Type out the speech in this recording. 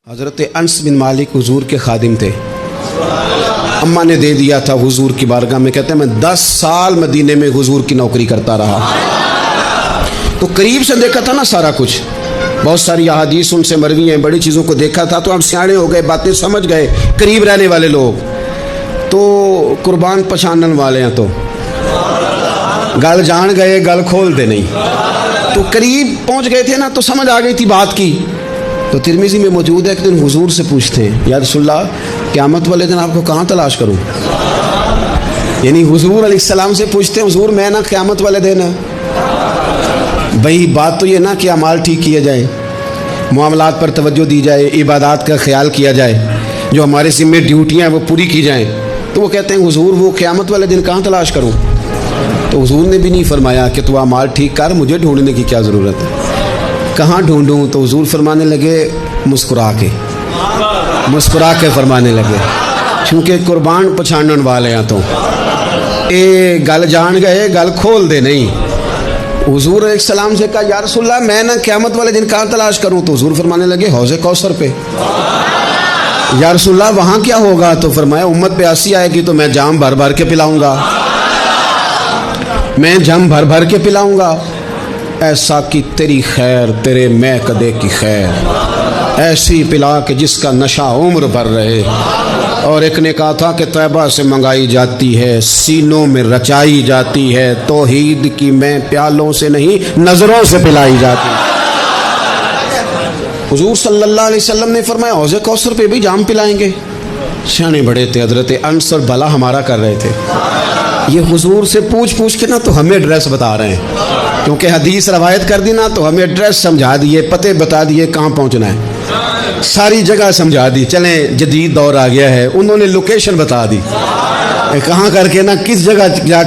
حضرت انس بن مالک حضور کے خادم تھے. اماں نے دے دیا تھا حضور کی بارگاہ میں. کہتے ہیں میں 10 سال مدینے میں حضور کی نوکری کرتا رہا, تو قریب سے دیکھا تھا نا سارا کچھ. بہت ساری احادیث ان سے مروی ہیں, بڑی چیزوں کو دیکھا تھا, تو ہم سیانے ہو گئے, باتیں سمجھ گئے. قریب رہنے والے لوگ تو قربان پچھانن والے ہیں, تو گل جان گئے گل کھول دے نہیں. تو قریب پہنچ گئے تھے نا, تو سمجھ آ گئی تھی بات کی. تو ترمذی میں موجود ہے, ایک دن حضور سے پوچھتے ہیں یا رسول اللہ قیامت والے دن آپ کو کہاں تلاش کروں. یعنی حضور علیہ السلام سے پوچھتے ہیں حضور میں نا قیامت والے دن, بھئی بات تو یہ نا کہ اعمال ٹھیک کیا جائے, معاملات پر توجہ دی جائے, عبادات کا خیال کیا جائے, جو ہمارے ذمہ ڈیوٹیاں ہیں وہ پوری کی جائیں. تو وہ کہتے ہیں حضور وہ قیامت والے دن کہاں تلاش کروں. تو حضور نے بھی نہیں فرمایا کہ تو اعمال ٹھیک کر, مجھے ڈھونڈنے کی کیا ضرورت ہے, کہاں ڈھونڈوں. تو حضور فرمانے لگے مسکرا کے فرمانے لگے, چونکہ قربان پچھانن والے ہیں تو اے گل جان گئے گل کھول دے نہیں. حضور علیہ السلام سے کہا یا رسول اللہ میں نا قیامت والے دن کہاں تلاش کروں. تو حضور فرمانے لگے حوض کوثر پہ. یا رسول اللہ وہاں کیا ہوگا. تو فرمایا امت پیاسی آئے گی تو میں جام بھر بھر کے پلاؤں گا, میں جام بھر بھر کے پلاؤں گا. ایسا کہ تیری خیر تیرے میں کدے کی خیر, ایسی پلا کہ جس کا نشہ عمر بھر رہے. اور ایک نے کہا تھا کہ طیبہ سے منگائی جاتی ہے, سینوں میں رچائی جاتی ہے, توحید کی میں پیالوں سے نہیں نظروں سے پلائی جاتی. حضور صلی اللہ علیہ وسلم نے فرمایا حوض کوثر پہ بھی جام پلائیں گے. شانے بڑے تھے حضرت انس, اور بھلا ہمارا کر رہے تھے. یہ حضور سے پوچھ کے نا تو ہمیں ایڈریس بتا رہے ہیں, کیونکہ حدیث روایت کر دی نا تو ہمیں ایڈریس سمجھا دیے, پتے بتا دیے کہاں پہنچنا ہے, ساری جگہ سمجھا دی. چلیں جدید دور آ گیا ہے, انہوں نے لوکیشن بتا دی کہاں کر کے نا کس جگہ جا